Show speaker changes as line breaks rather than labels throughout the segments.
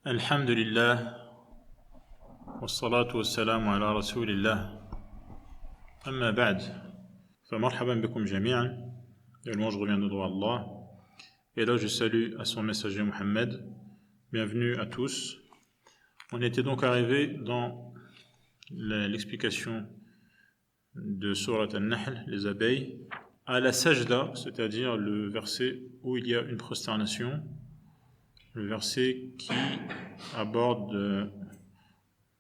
الحمد لله والصلاة والسلام على رسول الله أما بعد فمرحبا بكم جميعا. Et le je reviens de droit à Allah. Et là je salue à son messager Mohammed. Bienvenue à tous. On était donc arrivé dans l'explication de Surat Al-Nahl, les abeilles, à la sajda, c'est-à-dire le verset où il y a une prosternation, le verset qui aborde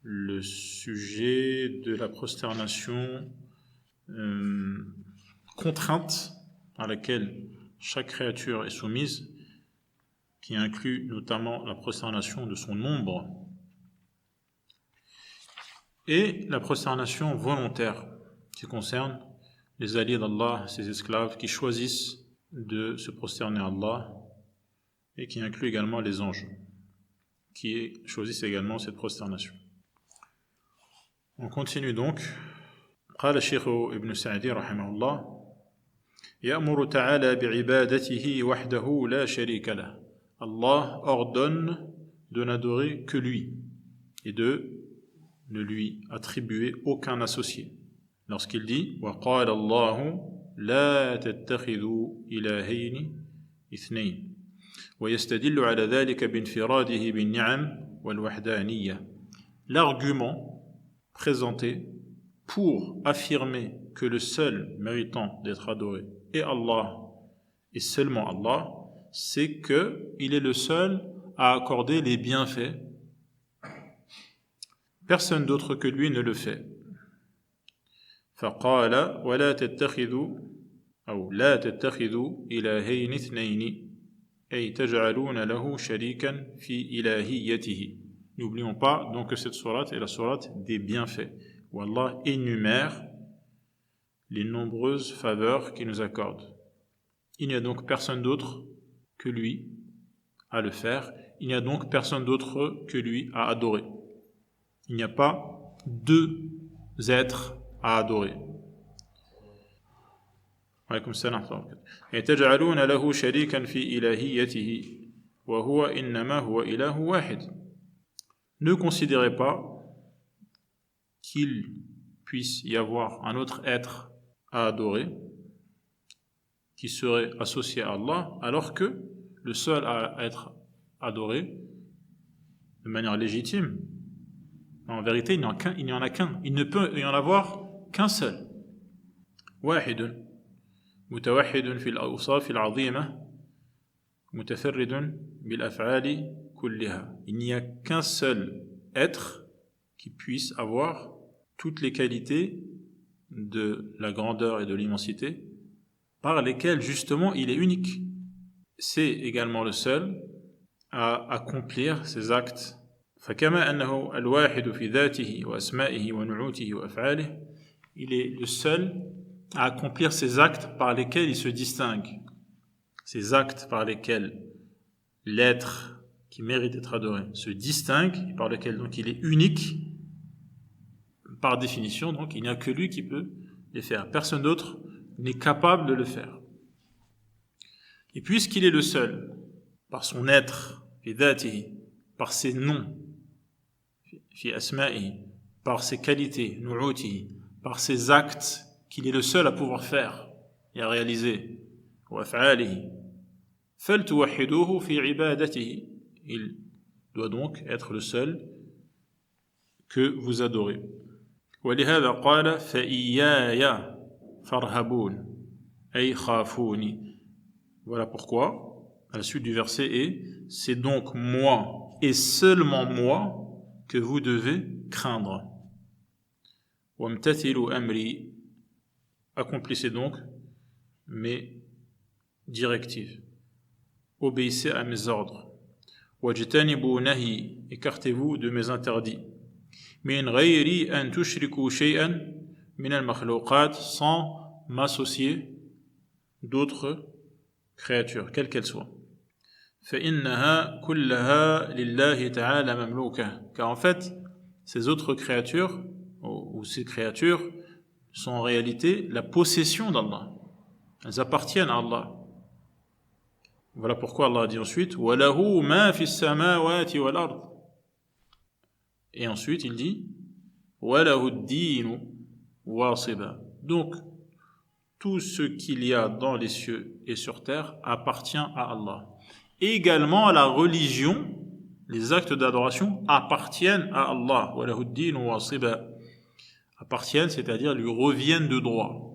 le sujet de la prosternation contrainte à laquelle chaque créature est soumise, qui inclut notamment la prosternation de son ombre et la prosternation volontaire qui concerne les alliés d'Allah, ses esclaves qui choisissent de se prosterner à Allah, et qui inclut également les anges qui choisissent également cette prosternation. On continue donc. قال الشيخ ابن سعدي رحمه الله يأمر تعالى بعبادته وحده لا شريك له. Allah ordonne de n'adorer que lui et de ne lui attribuer aucun associé. Lorsqu'il dit وقال الله لا تتخذوا إلهين اثنين ويستدل على ذلك بانفراده بالنعم والوحدانية. L'argument présenté pour affirmer que le seul méritant d'être adoré est Allah et seulement Allah, c'est qu'il est le seul à accorder les bienfaits. Personne d'autre que lui ne le fait. فقال ولا تتخذوا أو لا تتخذوا إلهين اثنين أي تجعلون له شريكا في إلهيته. N'oublions pas donc que cette sourate est la sourate des bienfaits, où Allah énumère les nombreuses faveurs qu'il nous accorde. Il n'y a donc personne d'autre que lui à le faire, il n'y a donc personne d'autre que lui à adorer. Il n'y a pas deux êtres à adorer. عليكم السلام ورحمة الله وبركاته. تجعلون له شريكا في إلهيته وهو إنما هو إله واحد. Ne considérez pas qu'il puisse y avoir un autre être à adorer qui serait associé à Allah, alors que le seul à être adoré de manière légitime, en vérité il n'y en a qu'un, il ne peut y en avoir qu'un seul. واحد متوحد في الأوصاف العظيمة متفرد بالأفعال كلها. Il n'y a qu'un seul être qui puisse avoir toutes les qualités de la grandeur et de l'immensité par lesquelles justement il est unique. C'est également le seul à accomplir ces actes. فكما أنه الواحد في ذاته وأسمائه ونعوته وأفعاله, il est le seul à accomplir ces actes par lesquels il se distingue, ces actes par lesquels l'être qui mérite d'être adoré se distingue, et par lesquels donc il est unique, par définition, donc il n'y a que lui qui peut les faire. Personne d'autre n'est capable de le faire. Et puisqu'il est le seul, par son être, par ses noms, par ses qualités, par ses actes, qu'il est le seul à pouvoir faire et à réaliser, il doit donc être le seul que vous adorez. ولهذا قال فإياي فارهبون أي خافوني. Voilà pourquoi, à la suite du verset est, c'est donc moi et seulement moi que vous devez craindre. وامتثلوا أمري. Accomplissez donc mes directives. Obéissez à mes ordres. واجتنبوا نهي. Écartez-vous de mes interdits. من غير أن تشركوا شيئا من المخلوقات, sans m'associer d'autres créatures, quelles qu'elles soient. فإنها كلها لله تعالى مملوكة. Car en fait, ces autres créatures, ou ces créatures, sont en réalité la possession d'Allah. Elles appartiennent à Allah. Voilà pourquoi Allah dit ensuite وَلَهُ مَا فِي السَّمَاوَاتِ وَالْأَرْضِ. Et ensuite, il dit وَلَهُ الدِّينُ وَاصِبًا. Donc, tout ce qu'il y a dans les cieux et sur terre appartient à Allah. Et également, la religion, les actes d'adoration appartiennent à Allah. وَلَهُ الدِّينُ وَاصِبًا. Appartiennent, c'est-à-dire lui reviennent de droit.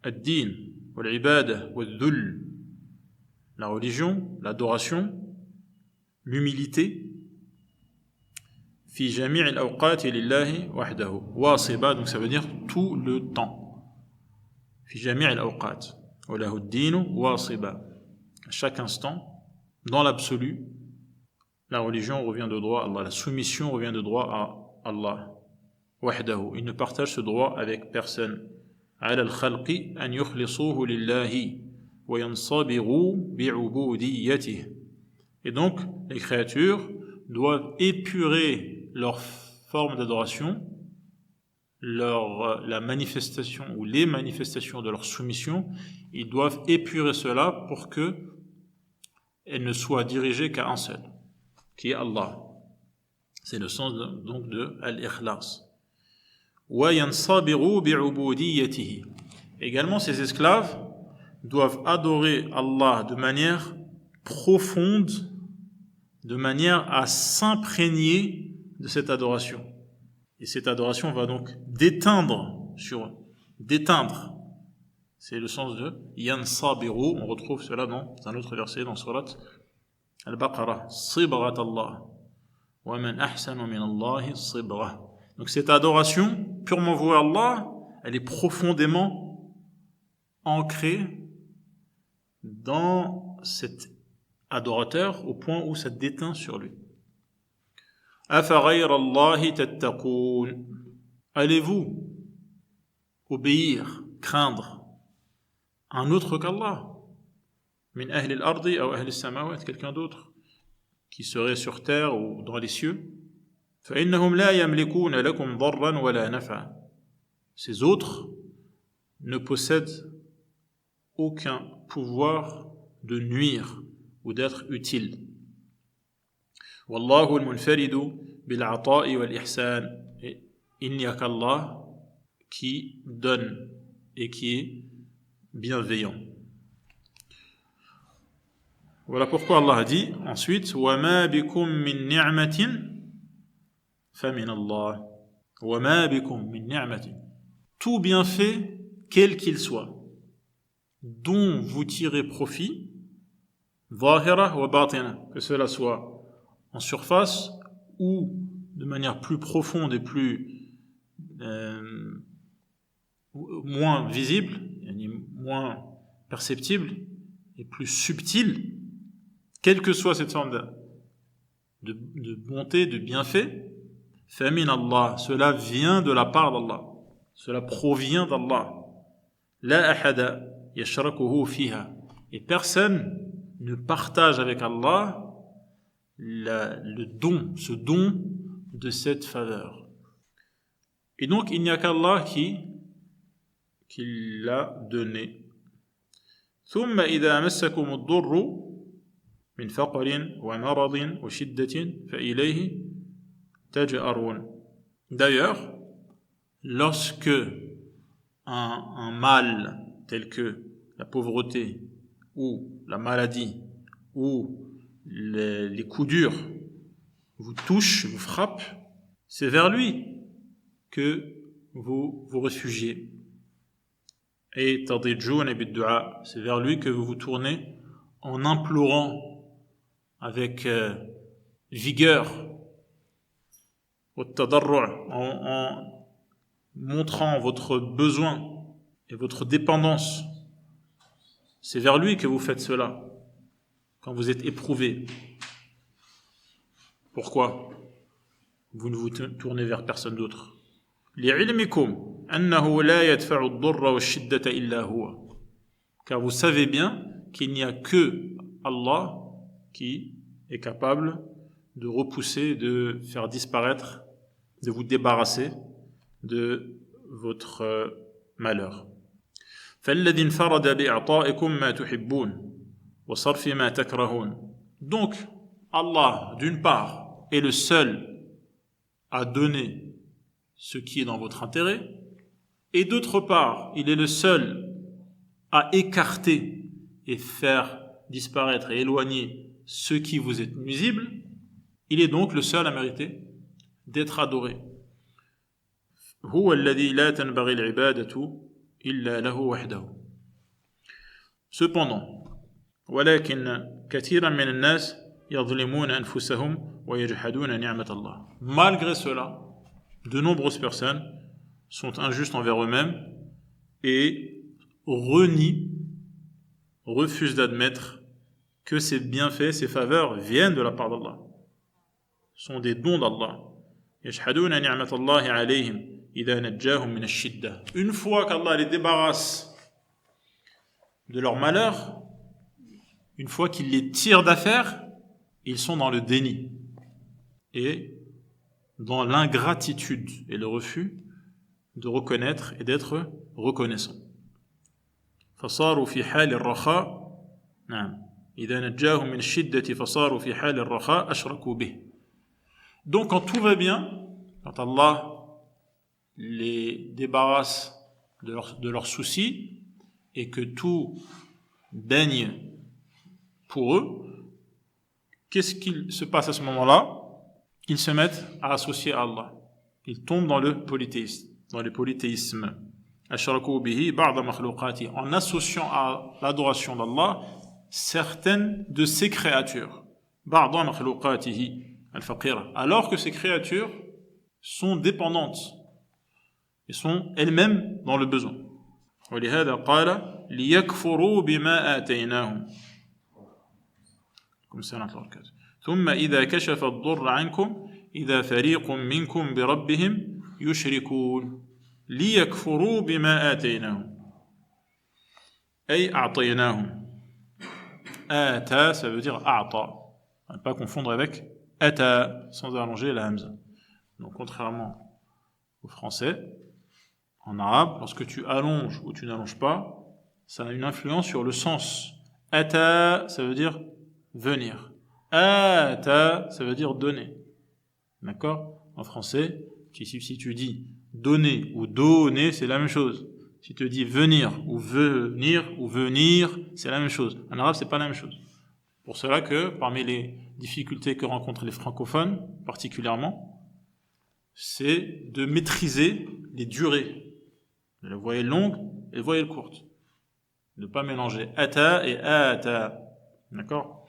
Ad-din, wal-ibada, wal-dhul. La religion, l'adoration, l'humilité. Fi jami' al-awqati lillahi wahdahu. Wasiba, donc ça veut dire tout le temps. Fi jami' al-awqat. Wa lahu ad-dinu wasiba. À chaque instant, dans l'absolu, la religion revient de droit à Allah. La soumission revient de droit à Allah. Wahdahu. Il ne partage ce droit avec personne. على الخلق أن يخلصوه لله وينصبروا بعبوديته. Et donc, les créatures doivent épurer leur forme d'adoration, la manifestation ou les manifestations de leur soumission. Ils doivent épurer cela pour que elles ne soient dirigées qu'à un seul, qui est Allah. C'est le sens donc de al-ikhlas. وَيَنْصَبِرُوا بِعُبُودِيَّتِهِ. Également, ces esclaves doivent adorer Allah de manière profonde, de manière à s'imprégner de cette adoration. Et cette adoration va donc déteindre sur eux. Déteindre. C'est le sens de yansabiru. On retrouve cela dans un autre verset dans Surat Al-Baqarah. Sibrat Allah. Wa man ahsanu min Allahi sibra. Donc cette adoration, purement vouée à Allah, elle est profondément ancrée dans cet adorateur au point où ça déteint sur lui. أَفَغَيْرَ اللَّهِ تَتَّقُونَ. Allez-vous obéir, craindre un autre qu'Allah? Min ahli al-ardi ou ahli as-samawat, quelqu'un d'autre qui serait sur terre ou dans les cieux. فإنهم لا يملكون لكم ضرا ولا نفعا. Ces autres ne possèdent aucun pouvoir de nuire ou d'être utile. والله المنفرد بالعطاء والإحسان. Il n'y a qu'Allah qui donne et qui est bienveillant. Voilà pourquoi Allah a dit ensuite وَمَا بِكُم مِّن نِعْمَةٍ فَمِنَ اللَّهِ وَمَا بِكُم مِّن نِعْمَةٍ. Tout bienfait, quel qu'il soit, dont vous tirez profit, ظاهرة وباطنة, que cela soit en surface ou de manière plus profonde et plus moins visible, moins perceptible et plus subtile, quelle que soit cette forme de bonté, de bienfait, فَمِنَ اللَّهِ, cela vient de la part d'Allah, cela provient d'Allah. لَا أَحَدَ يَشْرَكُهُ فِيهَا. Et personne ne partage avec Allah le don, ce don de cette faveur. Et donc il n'y a qu'Allah qui l'a donné. ثُمَّ إِذَا مَسَّكُمُ الضُّرُّ مِنْ فَقْرٍ وَمَرَضٍ وَشِدَّةٍ فَإِلَيْهِ تَجْأَرُونَ. D'ailleurs, lorsque un mal tel que la pauvreté ou la maladie ou les coups durs vous touchent, vous frappent, c'est vers lui que vous vous réfugiez. Et tadijjoun bid-du'a, c'est vers lui que vous vous tournez en implorant avec vigueur, en montrant votre besoin et votre dépendance. C'est vers lui que vous faites cela quand vous êtes éprouvé. Pourquoi vous ne vous tournez vers personne d'autre? لِعِلْمِكُمْ أَنَّهُ لَا يَدْفَعُ الضُّرَّ وَالشِّدَّةَ إِلَّا هُوَ. Car vous savez bien qu'il n'y a que Allah qui est capable de repousser, de faire disparaître, de vous débarrasser de votre malheur. فَالَّذِي انْفَرَدَ بِإِعْطَائِكُمْ مَا تُحِبُّونَ وَصَرْفِ مَا تَكْرَهُونَ. Donc, Allah, d'une part, est le seul à donner ce qui est dans votre intérêt, et d'autre part, il est le seul à écarter et faire disparaître et éloigner ce qui vous est nuisible, il est donc le seul à mériter d'être adoré. هو الذي لا تنبغي العبادة إلا له وحده. Cependant, ولكن كثيرا من الناس يظلمون أنفسهم ويجحدون نعمة الله. Malgré cela, de nombreuses personnes sont injustes envers eux-mêmes et refusent d'admettre que ces bienfaits, ces faveurs viennent de la part d'Allah, sont des dons d'Allah. يجحدون نعمة الله عليهم إذا نجاهم من الشدة. Une fois qu'Allah les débarrasse de leur malheur, une fois qu'il les tire d'affaire, ils sont dans le déni et dans l'ingratitude et le refus de reconnaître et d'être reconnaissant. فصاروا في حال الرخاء نعم إذا نجاهم من الشدة فصاروا في حال الرخاء أشركوا به. Donc quand tout va bien, quand Allah les débarrasse de leurs soucis et que tout daigne pour eux, qu'est-ce qu'il se passe à ce moment-là? Ils se mettent à associer à Allah. Ils tombent dans le polythéisme. Ashraku bihi ba'da makhluqati, en associant à l'adoration d'Allah certaines de ses créatures. Ba'da makhluqatihi al-faqira, alors que ces créatures sont dépendantes et sont elles-mêmes dans le besoin. ولهذا قال ليكفروا بما آتيناهم. comme c'est dans le cas. ثم إذا كشف الضر عنكم إذا فريق منكم بربهم يشركون ليكفروا بما آتيناهم أي أعطيناهم. آتا, ça veut dire أعطى. On ne pas confondre avec أتا sans allonger la hamza. Donc contrairement au français, en arabe, lorsque tu allonges ou tu n'allonges pas, ça a une influence sur le sens. Ata, ça veut dire venir. Ata, ça veut dire donner. D'accord? En français, si tu dis donner ou donner, c'est la même chose. Si tu dis venir, c'est la même chose. En arabe, c'est pas la même chose. Pour cela que, parmi les difficultés que rencontrent les francophones, particulièrement, c'est de maîtriser les durées. La voyelle longue et la voyelle courte. Ne pas mélanger ata et ata. D'accord?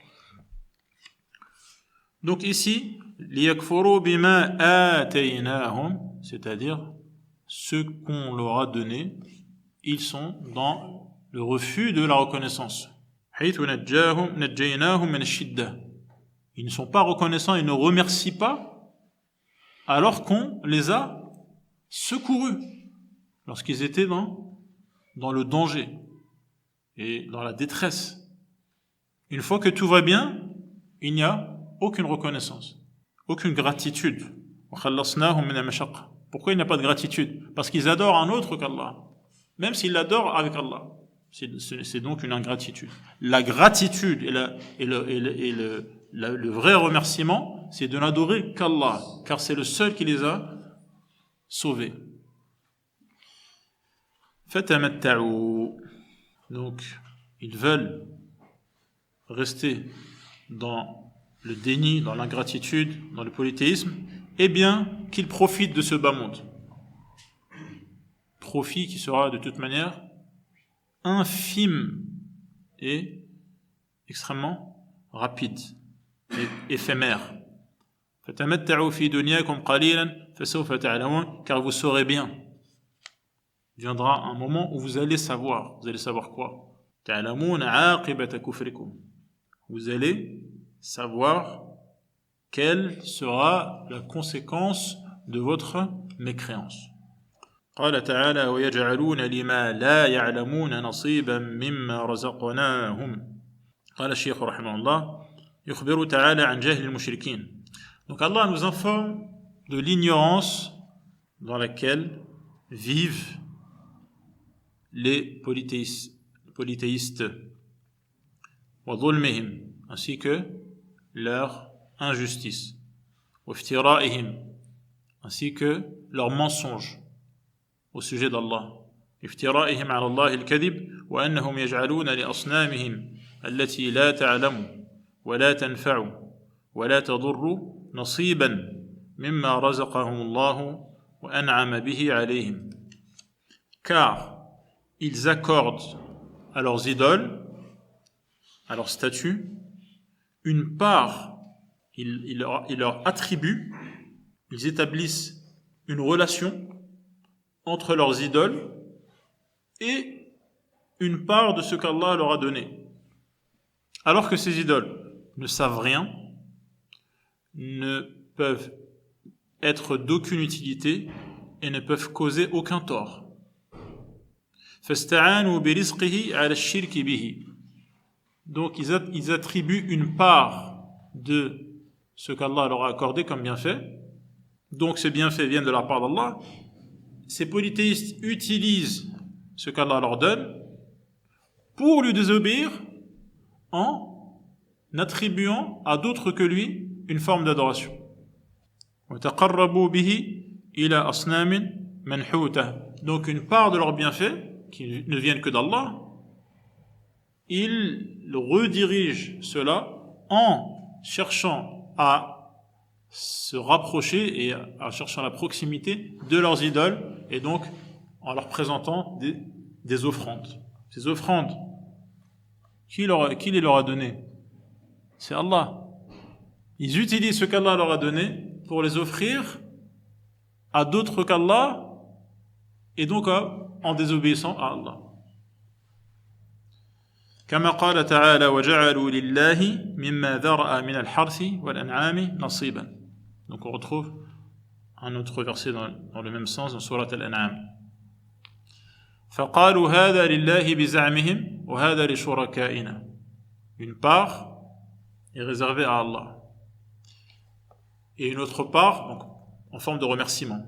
Donc ici, liyakfuru bima ataynahum, c'est-à-dire ce qu'on leur a donné, ils sont dans le refus de la reconnaissance. Haythu najjaynahum min ash-shiddah. Ils ne sont pas reconnaissants, ils ne remercient pas, alors qu'on les a secourus lorsqu'ils étaient dans le danger et dans la détresse. Une fois que tout va bien, il n'y a aucune reconnaissance, aucune gratitude. Pourquoi il n'y a pas de gratitude? Parce qu'ils adorent un autre qu'Allah, même s'ils l'adorent avec Allah. C'est donc une ingratitude. La gratitude et le vrai remerciement, c'est de n'adorer qu'Allah, car c'est le seul qui les a sauvés. Fatamatta'u. Donc, ils veulent rester dans le déni, dans l'ingratitude, dans le polythéisme, eh bien, qu'ils profitent de ce bas monde. Profit qui sera de toute manière infime et extrêmement rapide et éphémère. Fatamatta'u fi dunyakum qalilan fasawfa ta'lamun, car vous saurez bien. Il viendra un moment où vous allez savoir. Vous allez savoir quoi? Vous allez savoir quelle sera la conséquence de votre mécréance. قال تعالى ويجعلون لما لا يعلمون نصيبا مما رزقناهم. قال الشيخ رحمه الله يخبر تعالى عن جهل المشركين. Donc Allah nous informe de l'ignorance dans laquelle vivent les polythéistes, ainsi que leur injustice, ainsi que leurs mensonges au sujet d'Allah. افترائهم على الله الكذب وأنهم يجعلون لأصنامهم التي لا تعلم ولا تنفع ولا تضر نصيبا مما رزقهم الله وأنعم به عليهم. Car ils accordent à leurs idoles, à leurs statues, une part, ils leur attribuent, ils établissent une relation entre leurs idoles et une part de ce qu'Allah leur a donné. Alors que ces idoles ne savent rien, ne peuvent être d'aucune utilité et ne peuvent causer aucun tort. فَاسْتَعَانُوا بِرِزْقِهِ عَلَى الشِّرْكِ بِهِ. Donc ils attribuent une part de ce qu'Allah leur a accordé comme bienfait. Donc ces bienfaits viennent de la part d'Allah. Ces polythéistes utilisent ce qu'Allah leur donne pour lui désobéir en attribuant à d'autres que lui une forme d'adoration. وَتَقَرَّبُوا بِهِ إِلَى أَصْنَامٍ مَنْحُوتَةٍ. Donc une part de leurs bienfaits, qui ne viennent que d'Allah, ils redirigent cela en cherchant à se rapprocher et en cherchant la proximité de leurs idoles et donc en leur présentant des offrandes. Ces offrandes, qui les leur a données? C'est Allah. Ils utilisent ce qu'Allah leur a donné pour les offrir à d'autres qu'Allah et donc en désobéissant à Allah. كما قال تعالى وجعلوا لله مما ذرأ من الحرث والأنعام نصيبا. Donc on retrouve un autre verset dans le même sens dans Surat Al-An'am. فقالوا هذا لله بزعمهم وهذا لشركائنا. Une part est réservée à Allah et une autre part donc, en forme de remerciement,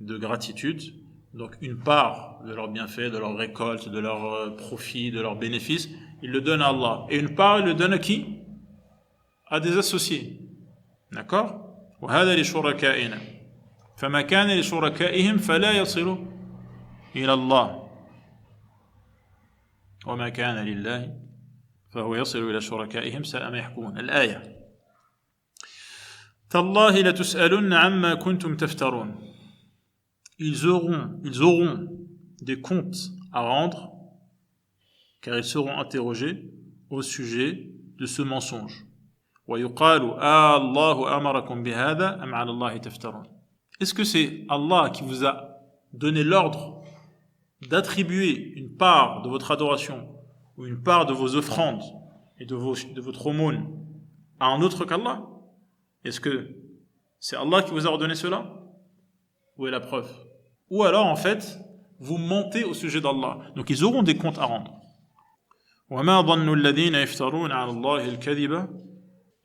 de gratitude. Donc une part de leurs bienfaits, de leur récolte, de leurs profits, de leurs bénéfices, ils le donnent à Allah. Et une part, ils le donnent à qui? À des associés. D'accord? وهذا لشركائنا فما كان لشركائهم فلا يصل إلى الله وما كان لله فهو يصل إلى شركائهم ساء ما يحكمون. الآية تالله لتسألن عما كنتم تفترون. Ils auront des comptes à rendre, car ils seront interrogés au sujet de ce mensonge. Est-ce que c'est Allah qui vous a donné l'ordre d'attribuer une part de votre adoration ou une part de vos offrandes et de votre aumône à un autre qu'Allah? Est-ce que c'est Allah qui vous a ordonné cela? Où est la preuve? Ou alors, en fait, vous mentez au sujet d'Allah. Donc, ils auront des comptes à rendre. وَمَا ظَنُّ الَّذِينَ يَفْتَرُونَ عَلَى اللَّهِ الْكَذِبَ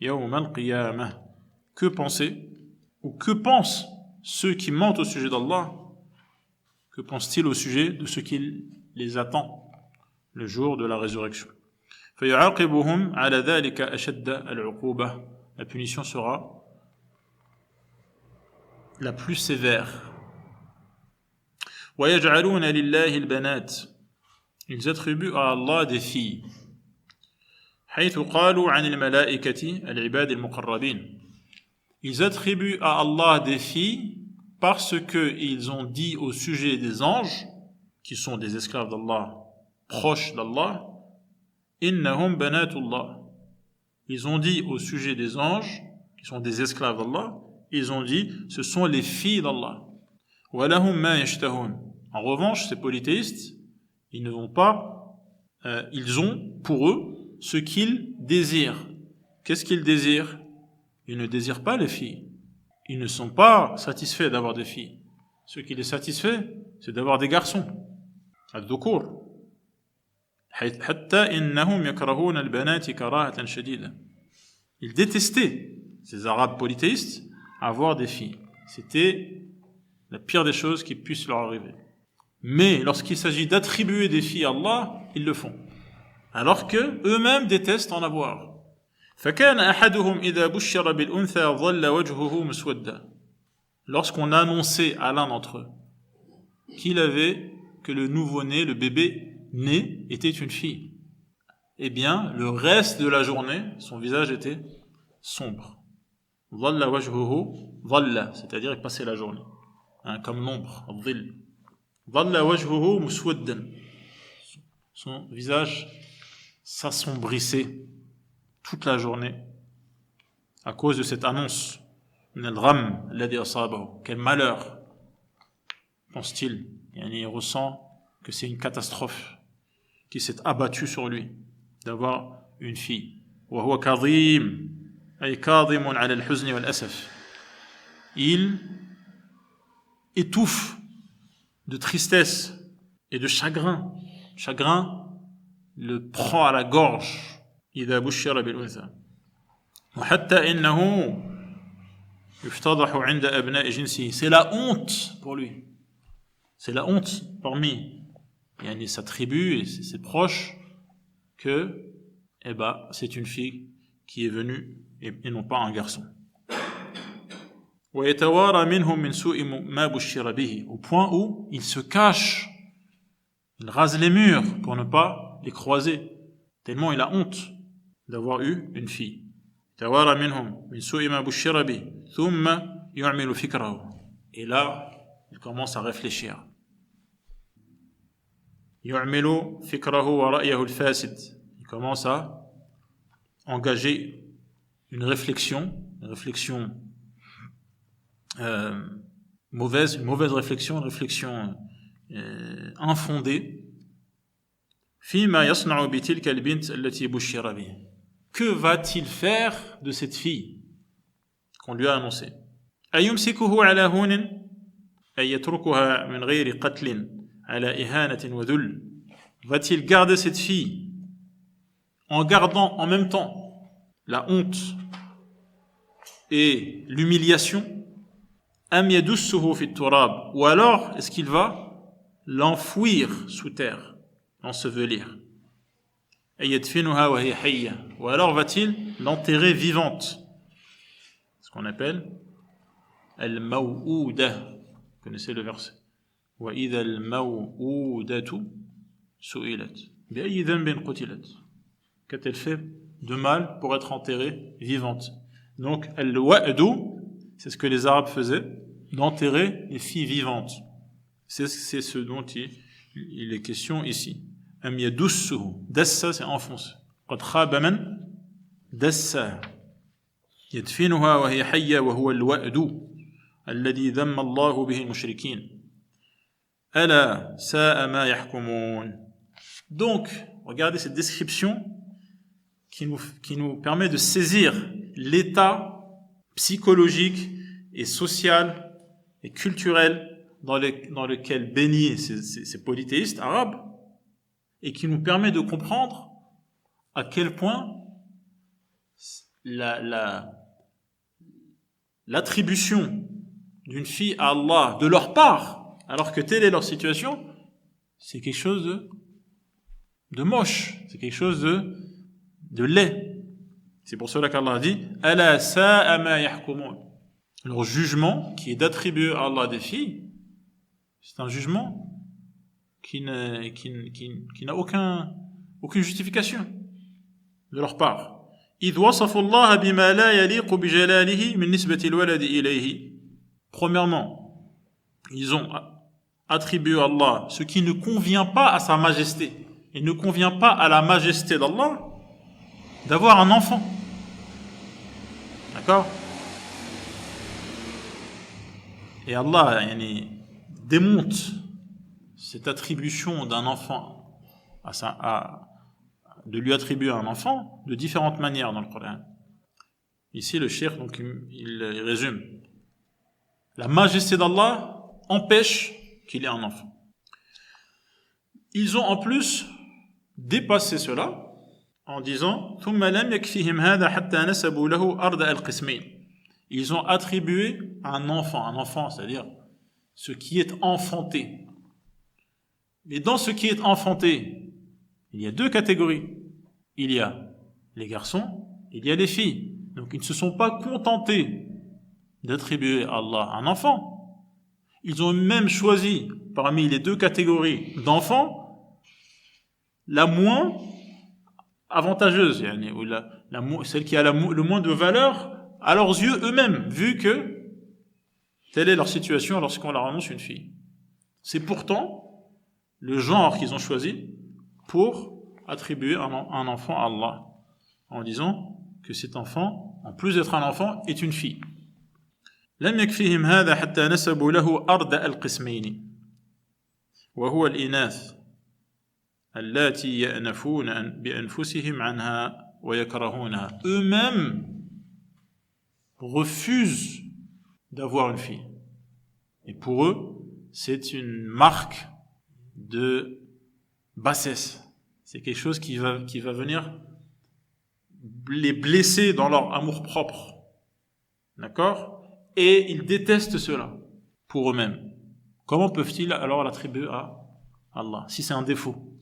يَوْمَ الْقِيَامَةِ. Que pensez, ou que pensent ceux qui mentent au sujet d'Allah? Que pensent-ils au sujet de ce qui les attend le jour de la résurrection? فَيُعَاقِبُهُمْ عَلَى ذَلِكَ أَشَدَّ الْعُقُوبَةِ. La punition sera la plus sévère. وَيَجْعَلُونَ لِلَّهِ الْبَنَاتِ. Ils attribuent à Allah des filles. حيث قالوا عن الملائكة العباد المقربين. Ils attribuent à Allah des filles parce qu'ils ont dit au sujet des anges, qui sont des esclaves d'Allah, proches d'Allah, إنهم بنات الله. Ils ont dit au sujet des anges, qui sont des esclaves d'Allah, ils ont dit, ce sont les filles d'Allah. وَلَهُمْ مَا يَشْتَهُونَ. En revanche, ces polythéistes, ils ne vont pas, ils ont pour eux ce qu'ils désirent. Qu'est-ce qu'ils désirent? Ils ne désirent pas les filles. Ils ne sont pas satisfaits d'avoir des filles. Ce qui les satisfait, c'est d'avoir des garçons. الذكور. حتى إنهم يكرهون البنات كراهة شديدة. Ils détestaient, ces Arabes polythéistes, avoir des filles. C'était la pire des choses qui puissent leur arriver. Mais lorsqu'il s'agit d'attribuer des filles à Allah, ils le font. Alors que eux-mêmes détestent en avoir. فكان أحدهم إذا بشر بالأنثى ظل وجهه مسودا. lorsqu'on a annoncé à l'un d'entre eux que le nouveau-né, le bébé né, était une fille, eh bien, le reste de la journée, son visage était sombre. Dhalla wajhuhu dhalla, c'est-à-dire il passait la journée, comme l'ombre, dhill. Dhalla wajhuhu muswaddan. Son visage s'assombrissait toute la journée à cause de cette annonce. Quel malheur, pense-t-il. Il ressent que c'est une catastrophe qui s'est abattue sur lui d'avoir une fille. Il étouffe de tristesse et de chagrin. Chagrin le prend à la gorge. إذا بشر بالأنثى وحتى إنه يفتضح عند أبناء جنسه. C'est la honte pour lui. C'est la honte parmi sa tribu et ses proches que c'est une fille qui est venue et non pas un garçon. ويتوارى منهم من سوء ما بشر به, au point où il se cache, il rase les murs pour ne pas les croiser, tellement il a honte d'avoir eu une fille. يتوارى منهم من سوء ما بشر به ثم يعمل فكره. Et là, il commence à réfléchir. يعمل فكره ورأيه الفاسد. Il commence à engager une réflexion mauvaise réflexion, infondée. فيما يصنع بتلك البنت التي بشر به. Que va-t-il faire de cette fille qu'on lui a annoncée? أيمسكه على هون أي يتركها من غير قتل على إهانة وذل. Va-t-il garder cette fille en gardant en même temps la honte et l'humiliation? أم يدسه في التراب. Ou alors est-ce qu'il va l'enfouir sous terre, l'ensevelir? أيدفنها وهي حية. Ou alors va-t-il l'enterrer vivante, ce qu'on appelle al-maw'ouda. Vous connaissez le verset. وإذا الموءودة سئلت بأي ذنب قتلت. Qu'a-t-elle fait de mal pour être enterrée vivante? Donc al-wa'du, c'est ce que les Arabes faisaient, d'enterrer les filles vivantes. C'est ce dont il est question ici. Am yadussuhu. Dassa, c'est enfoncer. Qad khaba man dassa. Yadfinuha wa hiya hayya wa huwa al-wa'du alladhi dhamma Allahu bihi al-mushrikin. Ala sa'a ma yahkumun. Donc, regardez cette description qui nous permet de saisir l'état psychologique et social et culturel dans lequel baignaient ces polythéistes arabes, et qui nous permet de comprendre à quel point l'attribution d'une fille à Allah de leur part, alors que telle est leur situation, c'est quelque chose de moche, c'est quelque chose de laid. C'est pour cela qu'Allah dit Ala sa'a ma yahkumun. Leur jugement, qui est d'attribuer à Allah des filles, c'est un jugement qui n'a aucune justification de leur part. إذ وصفوا الله بما لا يليق بجلاله من نسبة الولد إليه. Premièrement, ils ont attribué à Allah ce qui ne convient pas à sa majesté et ne convient pas à la majesté d'Allah d'avoir un enfant. D'accord? Et Allah démonte cette attribution d'un enfant de lui attribuer un enfant de différentes manières dans le Coran. Ici, le cheikh, donc, il résume. La majesté d'Allah empêche qu'il ait un enfant. Ils ont en plus dépassé cela en disant ثُمَّ لَمْ يَكْفِهِمْ هَذَا حَتَّى نَسَبُوا لَهُ أَرْضَ الْقِسْمَيْنِ. Ils ont attribué un enfant, c'est-à-dire ce qui est enfanté. Mais dans ce qui est enfanté, il y a deux catégories. Il y a les garçons, il y a les filles. Donc ils ne se sont pas contentés d'attribuer à Allah un enfant. Ils ont même choisi, parmi les deux catégories d'enfants, la moins avantageuse, ou celle qui a le moins de valeur à leurs yeux eux-mêmes, vu que telle est leur situation lorsqu'on leur annonce une fille. C'est pourtant le genre qu'ils ont choisi pour attribuer un enfant à Allah, en disant que cet enfant, en plus d'être un enfant, est une fille. لم يكفيهم هذا حتى نسبوا له أردأ القسمين وهو الإناث اللاتي يأنفون بأنفسهم عنها ويكرهونها. Eux-mêmes refusent d'avoir une fille. Et pour eux, c'est une marque de bassesse. C'est quelque chose qui va venir les blesser dans leur amour-propre. D'accord ? Et ils détestent cela pour eux-mêmes. Comment peuvent-ils alors l'attribuer à Allah, si c'est un défaut?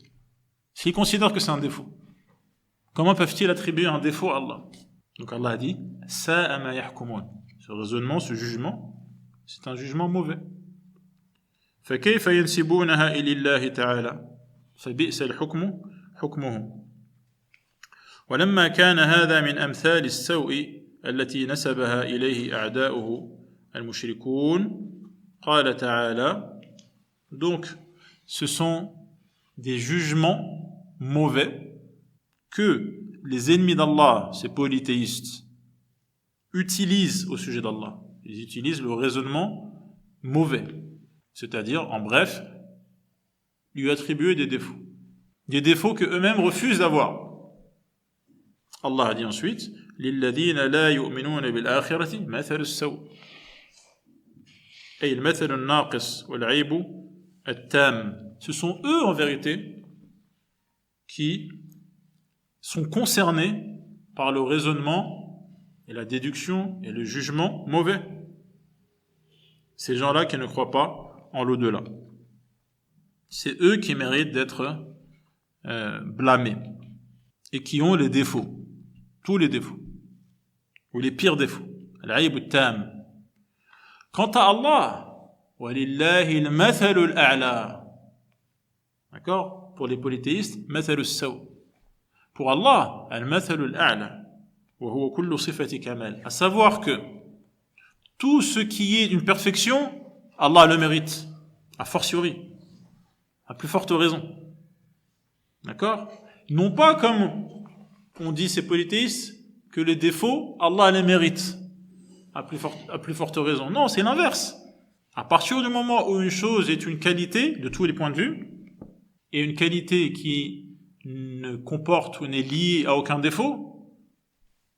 S'ils considèrent que c'est un défaut, comment peuvent-ils attribuer un défaut à Allah? Donc Allah a dit Sa'a ma yahkumun. Ce raisonnement, ce jugement, c'est un jugement mauvais. فكيف ينسبونها إلى الله تعالى فبئس الحكم حكمهم ولما كان هذا من أمثال السوء التي نسبها إليه أعداؤه المشركون قال تعالى. Donc ce sont des jugements mauvais que les ennemis d'Allah, ces polythéistes, utilisent au sujet d'Allah. Ils utilisent le raisonnement mauvais, c'est-à-dire, en bref, lui attribuer des défauts. Des défauts qu'eux-mêmes refusent d'avoir. Allah a dit ensuite لِلَّذِينَ لَا يُؤْمِنُونَ بِالْآخِرَةِ مَثَلُ السَّوْءِ أي المثل الناقص والعيب التام. Ce sont eux, en vérité, qui sont concernés par le raisonnement et la déduction et le jugement mauvais. Ces gens-là qui ne croient pas en l'au-delà. C'est eux qui méritent d'être blâmés et qui ont les défauts, tous les défauts, ou les pires défauts. Al-aïb al-tam. Quant à Allah, وَلِلَّهِ الْمَثَلُ الْأَعْلَى. D'accord? Pour les polythéistes, مثل السوء. Pour Allah, al-mathal al-a'la, wa huwa kullu sifati kamal. À savoir que tout ce qui est d'une perfection, Allah le mérite, a fortiori, à plus forte raison. D'accord? Non pas comme on dit ces polythéistes, que les défauts, Allah les mérite, à plus forte raison. Non, c'est l'inverse. À partir du moment où une chose est une qualité, de tous les points de vue, et une qualité qui ne comporte ou n'est liée à aucun défaut,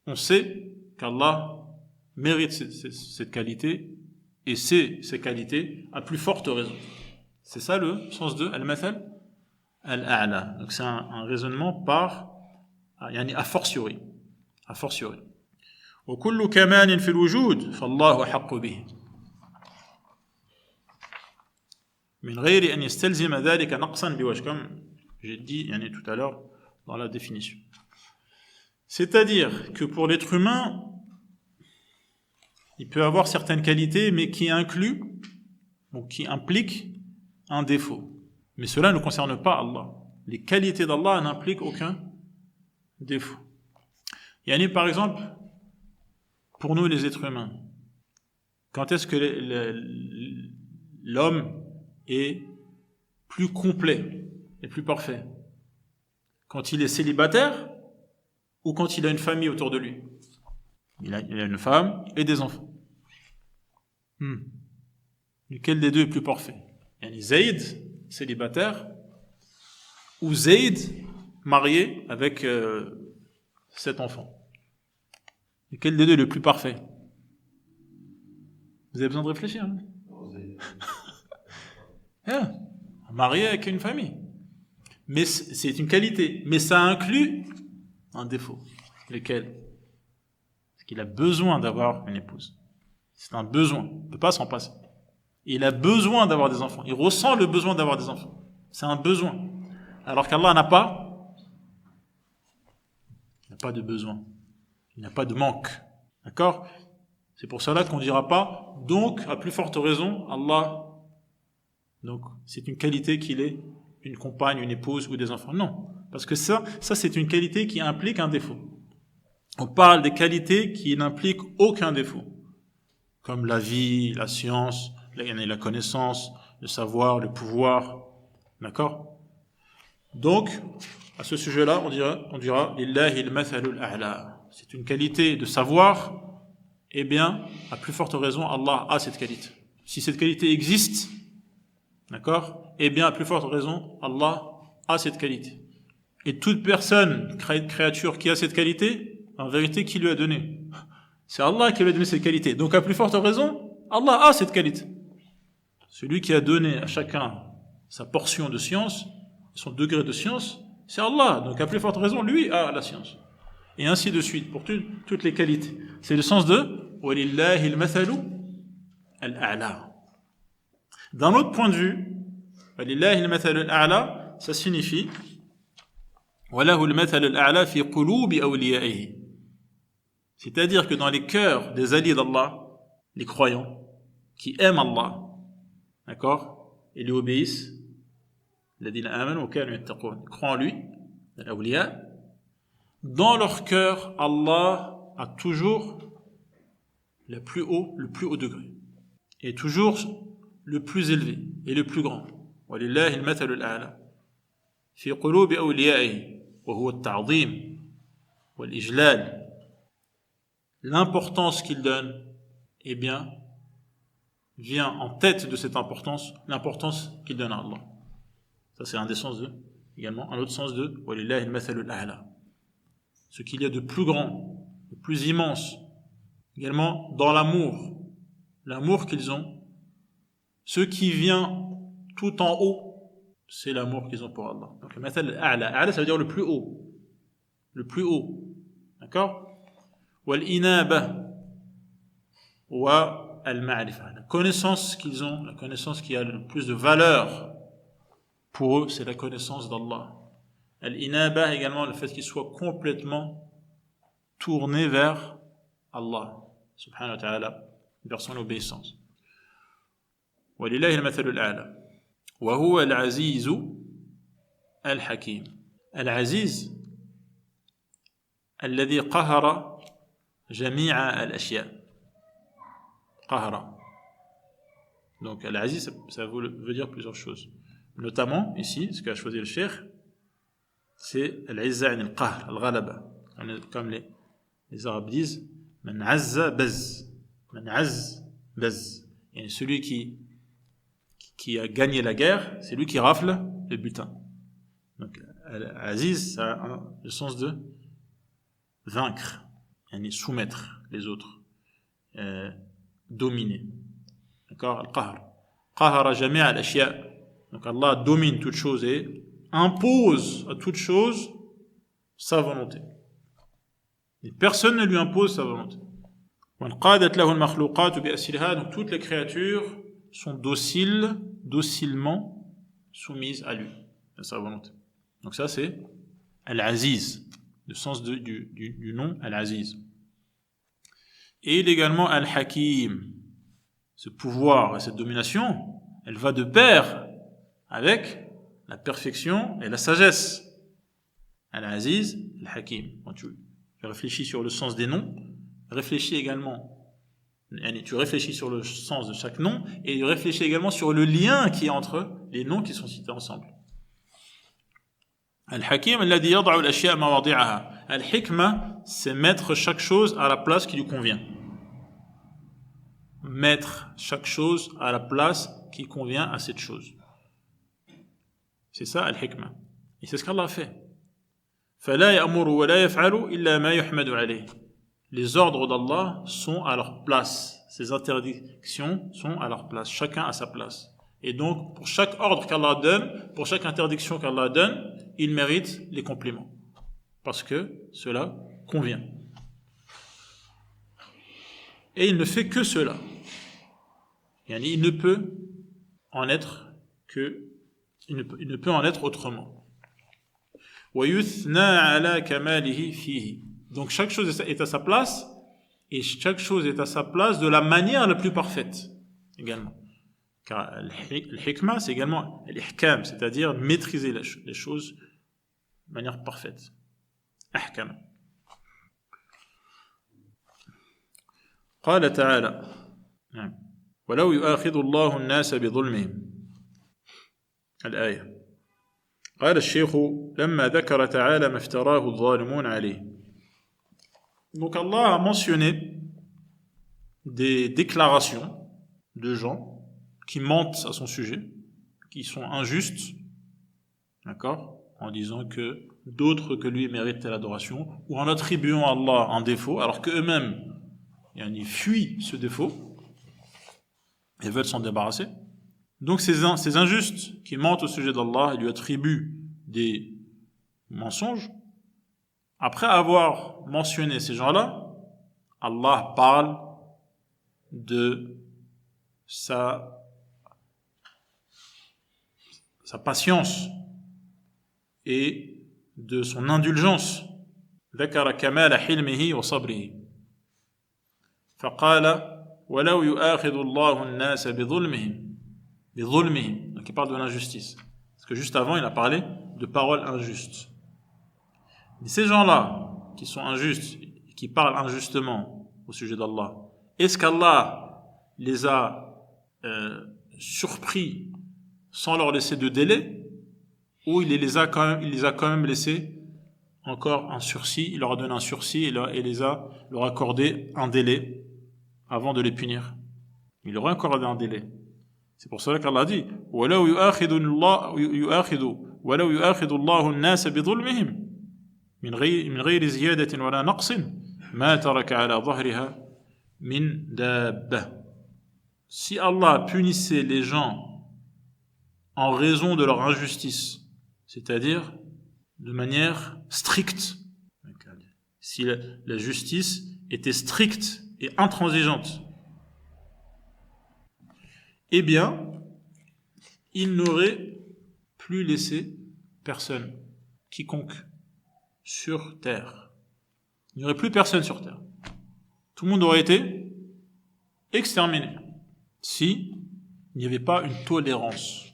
on sait qu'Allah mérite cette qualité, et c'est ces qualités à plus forte raison. C'est ça le sens de al-mathal al-a'la. Donc c'est un raisonnement par a fortiori. A fortiori. وكل كمال في الوجود فالله حق به من غير أن يستلزم ذلك نقصا بوجه, comme j'ai dit tout à l'heure dans la définition. C'est-à-dire que pour l'être humain, il peut avoir certaines qualités, mais qui incluent, ou qui impliquent un défaut. Mais cela ne concerne pas Allah. Les qualités d'Allah n'impliquent aucun défaut. Par exemple, pour nous les êtres humains, quand est-ce que l'homme est plus complet et plus parfait? Quand il est célibataire ou quand il a une famille autour de lui? Il a une femme et des enfants. Lequel des deux est plus parfait? Zayd, célibataire, ou Zayd, marié avec 7 enfants? Lequel des deux est le plus parfait? Vous avez besoin de réfléchir, hein? Marié avec une famille. Mais c'est une qualité. Mais ça inclut un défaut. Lequel? Parce qu'il a besoin d'avoir une épouse. C'est un besoin. Il ne peut pas s'en passer. Il a besoin d'avoir des enfants. Il ressent le besoin d'avoir des enfants. C'est un besoin. Alors qu'Allah n'a pas de besoin. Il n'a pas de manque. D'accord? C'est pour cela qu'on ne dira pas, donc, à plus forte raison, Allah. Donc, c'est une qualité qu'il ait une compagne, une épouse ou des enfants. Non, parce que ça c'est une qualité qui implique un défaut. On parle des qualités qui n'impliquent aucun défaut, comme la vie, la science, la connaissance, le savoir, le pouvoir. D'accord? Donc, à ce sujet-là, on dira Lillahi al-mathalul a'la. C'est une qualité de savoir, eh bien, à plus forte raison, Allah a cette qualité. Si cette qualité existe, d'accord, eh bien, à plus forte raison, Allah a cette qualité. Et toute personne, créature qui a cette qualité, en vérité, qui lui a donné? C'est Allah qui lui a donné cette qualité. Donc, à plus forte raison, Allah a cette qualité. Celui qui a donné à chacun sa portion de science, son degré de science, c'est Allah. Donc, à plus forte raison, lui a la science. Et ainsi de suite, pour toutes les qualités. C'est le sens de « Walillahi al-mathalu al-a'la ». D'un autre point de vue, « Walillahi al-mathalu al-a'la », ça signifie « Walahu al-mathalu al-a'la fi qulubi awliya'ihi ». C'est-à-dire que dans les cœurs des alliés d'Allah, les croyants, qui aiment Allah, d'accord, et lui obéissent, الذين آمنوا وكانوا يتقون, croient en lui, l'awliya, dans leur cœur, Allah a toujours le plus haut degré, et toujours le plus élevé et le plus grand. وَلِلَّهِ الْمَثَلُ الْأَعْلَى فِي قُلُوبِ أَوْلِيَائِهِ وَهُوَ التَّعْظِيمُ وَالْإِجْلَالُ. L'importance qu'il donne, eh bien, vient en tête de cette importance, l'importance qu'il donne à Allah. Ça, c'est un des sens de, également, un autre sens de وَلِلَّهِ الْمَثَلُ الْأَعْلَى. Ce qu'il y a de plus grand, de plus immense, également dans l'amour qu'ils ont, ce qui vient tout en haut, c'est l'amour qu'ils ont pour Allah. Donc le mathal al-a'la, ça veut dire le plus haut, d'accord? Wal-inaba wa al-ma'rifa, la connaissance qu'ils ont, la connaissance qui a le plus de valeur pour eux, c'est la connaissance d'Allah. Al-inaba également, le fait qu'ils soient complètement tournés vers Allah subhanahu wa ta'ala, vers son obéissance. وَلِلَّهِ الْمَثَلُ الْأَعْلَى وَهُوَ الْعَزِيزُ الْحَكِيمُ. العزيز الذي قهر جميع الأشياء. قهر. Donc al-aziz, ça veut dire plusieurs choses. Notamment, ici, ce qu'a choisi le cheikh, c'est al-izza al-qahr, al-ghalaba. Comme les Arabes disent, man azza baz. Man azz baz. Et celui qui a gagné la guerre, c'est lui qui rafle le butin. Donc, al-aziz, ça a le sens de vaincre, soumettre les autres, dominer. D'accord? Al-qahr. Qahara jami'a al-ashya'. Donc Allah domine toute chose et impose à toute chose sa volonté. Et personne ne lui impose sa volonté. Donc toutes les créatures sont docilement soumises à lui, à sa volonté. Donc ça c'est Al-Aziz, le sens du nom Al-Aziz. Et il est également Al-Hakim. Ce pouvoir et cette domination, elle va de pair avec la perfection et la sagesse. Al-Aziz, Al-Hakim. Quand tu réfléchis sur le sens des noms, tu réfléchis sur le sens de chaque nom et tu réfléchis également sur le lien qui est entre les noms qui sont cités ensemble. Al-Hakim, alladhi yad'u al-ashya'a mawadi'aha. Al-Hikma, c'est mettre chaque chose à la place qui lui convient. Mettre chaque chose à la place qui convient à cette chose. C'est ça Al-Hikma. Et c'est ce qu'Allah fait. فَلَا يَأْمُرُ وَلَا يَفْعَلُ إِلَّا مَا يُحْمَدُ عَلَيْهِ. Les ordres d'Allah sont à leur place. Ces interdictions sont à leur place. Chacun à sa place. Et donc, pour chaque ordre qu'Allah donne, pour chaque interdiction qu'Allah donne, il mérite les compliments. Parce que cela convient. Et il ne fait que cela. Il ne peut en être autrement. Donc chaque chose est à sa place Et chaque chose est à sa place de la manière la plus parfaite, également. Car l'hikma, c'est également l'ihkam, c'est-à-dire maîtriser les choses de manière parfaite. Ahkam. قال تعالى ولو يؤاخذ الله الناس بظلمهم الآية قال الشيخ لما ذكر تعالى ما افتراه الظالمون عليه. Donc Allah a mentionné des déclarations de gens qui mentent à son sujet, qui sont injustes, d'accord, en disant que d'autres que lui méritent l'adoration, ou en attribuant à Allah un défaut, alors qu'eux-mêmes ils fuient ce défaut et veulent s'en débarrasser. Donc ces injustes qui mentent au sujet d'Allah et lui attribuent des mensonges, après avoir mentionné ces gens-là, Allah parle de sa patience et de son indulgence. ذكر كمال حلمه وصبره فقال ولو يؤاخذ الله الناس بظلمهم. Donc il parle de l'injustice. Parce que juste avant, il a parlé de paroles injustes. Mais ces gens-là, qui sont injustes, qui parlent injustement au sujet d'Allah, est-ce qu'Allah les a surpris sans leur laisser de délai, ou il les a quand même laissé encore un sursis, il leur a donné un sursis et leur a accordé un délai avant de les punir. Il leur a accordé un délai. C'est pour cela qu'Allah dit وَلَوْ يُؤَاخِذُ اللَّهُ النَّاسَ بِظُلْمِهِمْ من غير زيادة ولا نقص ما ترك على ظهرها من دابة. Si Allah punissait les gens en raison de leur injustice, c'est-à-dire de manière stricte, si la justice était stricte et intransigeante, eh bien, il n'aurait plus laissé personne, quiconque, sur terre. Il n'y aurait plus personne sur terre. Tout le monde aurait été exterminé si il n'y avait pas une tolérance.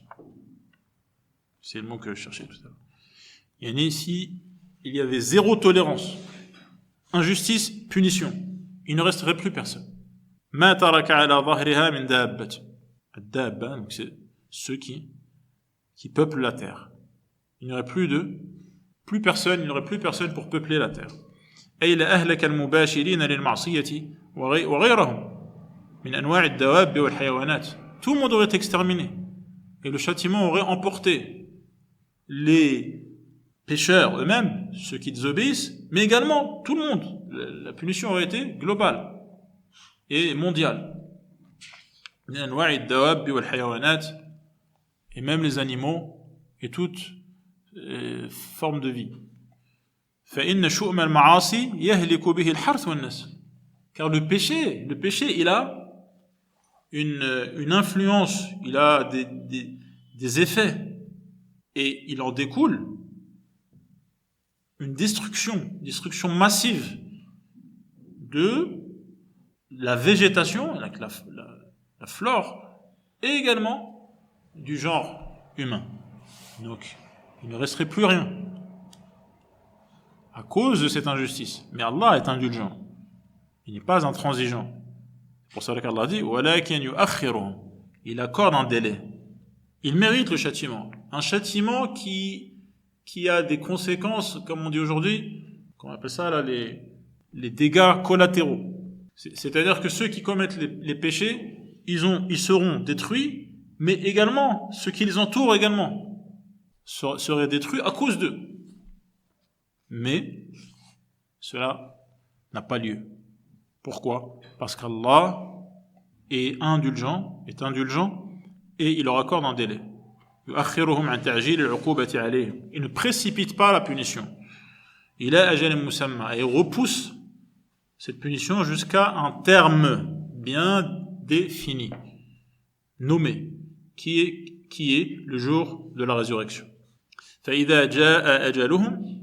C'est le mot que je cherchais tout à l'heure. Il y en a ici, il y avait zéro tolérance. Injustice, punition. Il ne resterait plus personne. Ma taraka ala dhahriha min dabbat. Dabba, donc c'est ceux qui peuplent la terre. Il n'y aurait plus personne pour peupler la terre. أي لأهلك المباشرين للمعصية وغيرهم من أنواع الدواب والحيوانات. Tout le monde aurait été exterminé. Et le châtiment aurait emporté les pécheurs eux-mêmes, ceux qui désobéissent, mais également tout le monde. La punition aurait été globale et mondiale. من أنواع الدواب والحيوانات, et même les animaux et toutes formes de vie. فإن شؤم المعاصي يهلك به الحرث والنسل. Car le péché, il a une influence, il a des effets, et il en découle une destruction massive de la végétation, la flore, et également du genre humain. Donc, il ne resterait plus rien à cause de cette injustice. Mais Allah est indulgent. Il n'est pas intransigeant. C'est pour cela qu'Allah dit وَلَكِنْ يُؤَخِّرُهُمْ. Il accorde un délai. Il mérite le châtiment. Un châtiment qui a des conséquences, comme on dit aujourd'hui, qu'on appelle ça là, les dégâts collatéraux. C'est-à-dire que ceux qui commettent les péchés, ils seront détruits, mais également, ceux qui les entourent également seraient détruits à cause d'eux. Mais cela n'a pas lieu. Pourquoi? Parce qu'Allah est indulgent, et il leur accorde un délai. Il ne précipite pas la punition. Il a ajal musamma, et repousse cette punition jusqu'à un terme bien défini, nommé, qui est le jour de la résurrection. فإذا جاء أجلهم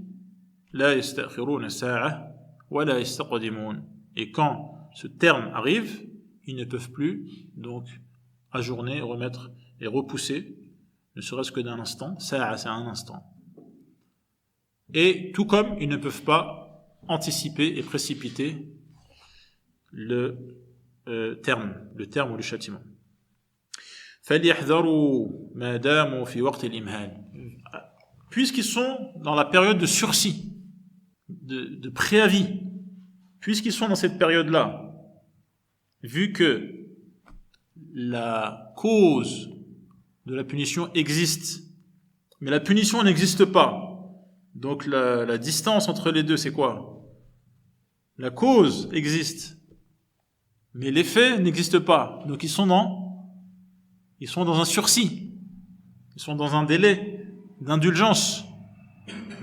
لا يستأخرون ساعة ولا يستقدمون. Et quand ce terme arrive, ils ne peuvent plus donc ajourner, remettre et repousser, ne serait-ce que d'un instant, ça c'est un instant. Et tout comme ils ne peuvent pas anticiper et précipiter le terme ou le châtiment. فَلْيَحْذَرُوا مَا دَامُوا فِي وَقْتِ الْإِمْهَالِ. Puisqu'ils sont dans la période de sursis, de préavis, puisqu'ils sont dans cette période-là, vu que la cause de la punition existe, mais la punition n'existe pas, donc la distance entre les deux, c'est quoi? La cause existe, mais l'effet n'existe pas. Donc ils sont dans un sursis, ils sont dans un délai d'indulgence.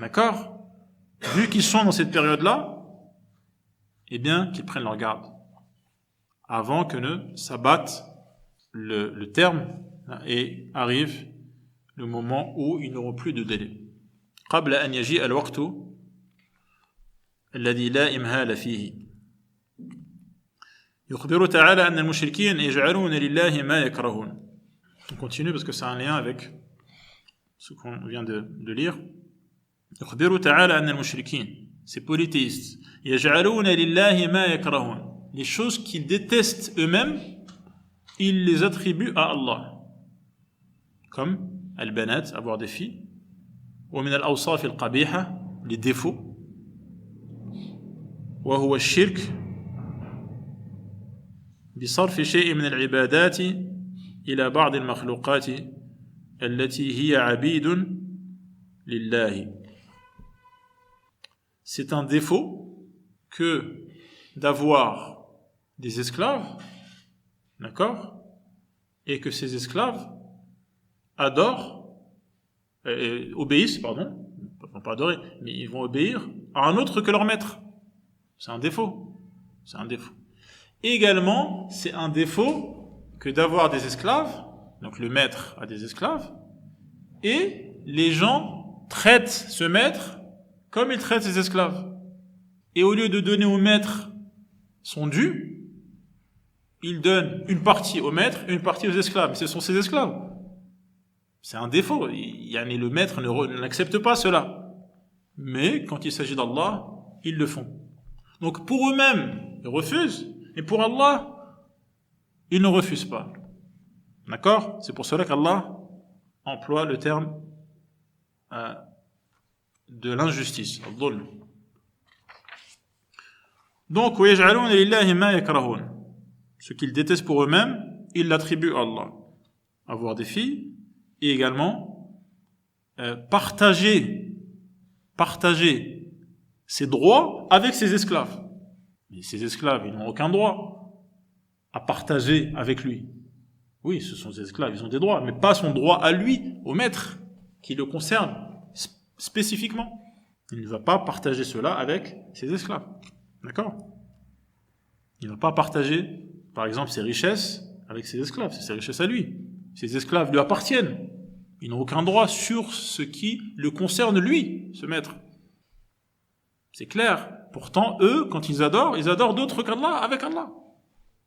D'accord? Vu qu'ils sont dans cette période-là, eh bien, qu'ils prennent leur garde avant que ne s'abatte le terme et arrive le moment où ils n'auront plus de délai. قبل أن يجيء الوقت الذي لا إمهال فيه. يخبر تعالى أن المشركين يجعلون لله ما يكرهون. On continue parce que c'est un lien avec ce qu'on vient de lire. يخبر تعالى أن المشركين, ces polythéistes, يجعلون لله ما يكرهون. Les choses qu'ils détestent eux-mêmes, ils les attribuent à Allah. Comme al-banat, avoir des filles, ومن الأوصاف القبيحة, les défauts, وهو الشرك بصرف شيء من العبادات إلى بعض المخلوقات التي هي عبيد لله. C'est un défaut que d'avoir des esclaves, d'accord, et que ces esclaves obéissent, ils vont pas adorer, mais ils vont obéir à un autre que leur maître. C'est un défaut. Également, c'est un défaut que d'avoir des esclaves, donc le maître a des esclaves, et les gens traitent ce maître comme ils traitent ses esclaves. Et au lieu de donner au maître son dû, ils donnent une partie au maître et une partie aux esclaves. Mais ce sont ses esclaves. C'est un défaut. Le maître n'accepte pas cela. Mais quand il s'agit d'Allah, ils le font. Donc pour eux-mêmes, ils refusent. Et pour Allah, ils ne refusent pas. D'accord? C'est pour cela qu'Allah emploie le terme de l'injustice, al-dhulm. Donc, وَيَجْعَلُونَ لِلَّهِ مَا يَكْرَهُونَ. Ce qu'ils détestent pour eux-mêmes, ils l'attribuent à Allah. Avoir des filles, et également partager ses droits avec ses esclaves. Mais ces esclaves, ils n'ont aucun droit à partager avec lui. Oui, ce sont ses esclaves, ils ont des droits, mais pas son droit à lui, au maître, qui le concerne spécifiquement. Il ne va pas partager cela avec ses esclaves. D'accord? Il ne va pas partager, par exemple, ses richesses avec ses esclaves. C'est ses richesses à lui. Ses esclaves lui appartiennent. Ils n'ont aucun droit sur ce qui le concerne lui, ce maître. C'est clair. Pourtant, eux, quand ils adorent d'autres qu'Allah, avec Allah.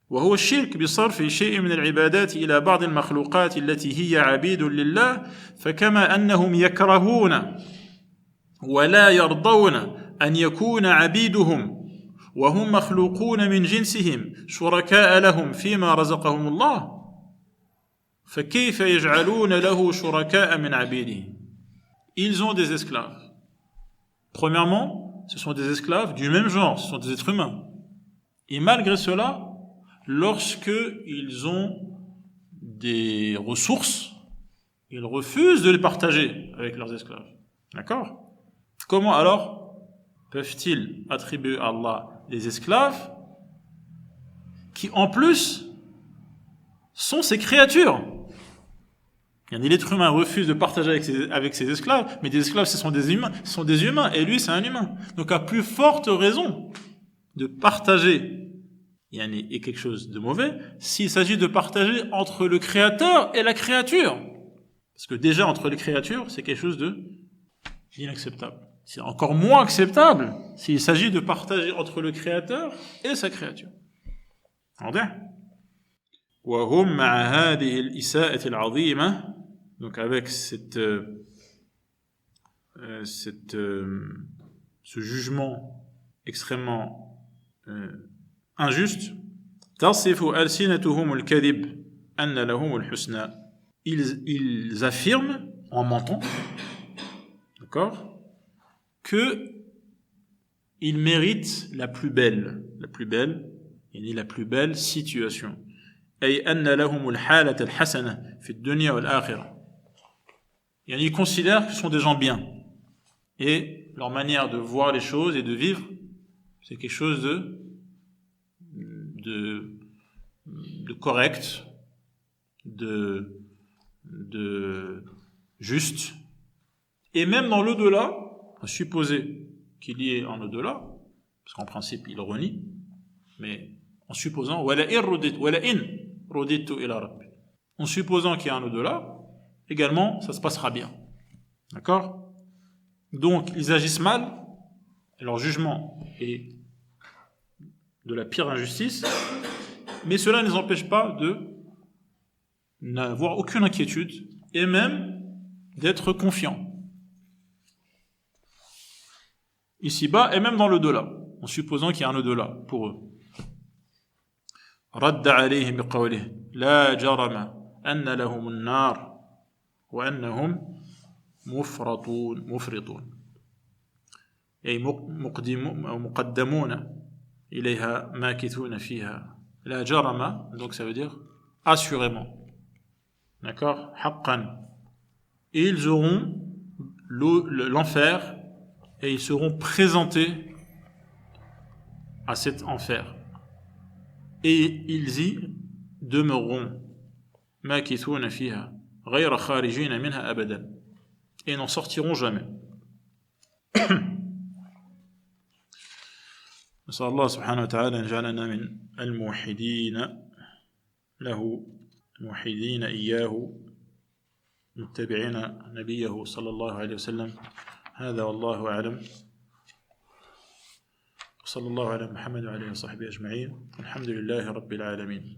وهو الشرك بصرف شيء من العبادات إلى بعض المخلوقات التي هي عبيد لله فكما أنهم يكرهون ولا يرضون أن يكون عبيدهم وهم مخلوقون من جنسهم شركاء لهم فيما رزقهم الله فكيف يجعلون له شركاء من عبيده. Ils ont des esclaves. Premièrement, ce sont des esclaves du même genre, ce sont des êtres humains. Et malgré cela, lorsque ils ont des ressources, ils refusent de les partager avec leurs esclaves. D'accord? Comment alors peuvent-ils attribuer à Allah des esclaves qui en plus sont ses créatures? L'être humain refuse de partager avec ses esclaves, mais des esclaves ce sont des humains, et lui c'est un humain. Donc à plus forte raison de partager est quelque chose de mauvais s'il s'agit de partager entre le créateur et la créature. Parce que déjà entre les créatures, c'est quelque chose d'inacceptable. C'est encore moins acceptable s'il s'agit de partager entre le créateur et sa créature. واضح؟ وهم مع هذه الإساءة العظيمة, donc avec ce jugement extrêmement injuste, تصف ألسنتهم الكذب أن لهم الحسنى, ils affirment en mentant, d'accord, que ils méritent la plus belle situation. أي أن لهم الحالة الحسنة في الدنيا والآخرة. يعني ils considèrent que ce sont des gens bien. Et leur manière de voir les choses et de vivre, c'est quelque chose de correct, de juste. Et même dans l'au-delà, à supposer qu'il y ait un au-delà, parce qu'en principe il renie, mais en supposant en supposant qu'il y a un au-delà, également ça se passera bien. D'accord? Donc ils agissent mal, et leur jugement est de la pire injustice, mais cela ne les empêche pas de n'avoir aucune inquiétude et même d'être confiants. Ici-bas et même dans l'au-delà, en supposant qu'il y a un au-delà pour eux. رد عليهم بقوله لا جرم أن لهم النار وأنهم مفرطون أي مقدمون إليها ماكثون فيها لا جرم, donc ça veut dire assurément, d'accord, حقا, et ils auront l'enfer et ils seront présentés à cet enfer et ils y demeureront ماكثون فيها غير خارجين منها أبدا, et n'en sortiront jamais. نسأل الله سبحانه وتعالى أن يجعلنا من الموحدين له, الموحدين إياه, متبعين نبيه صلى الله عليه وسلم. هذا والله أعلم, صلى الله على محمد وعلى آله وصحبه أجمعين, الحمد لله رب العالمين.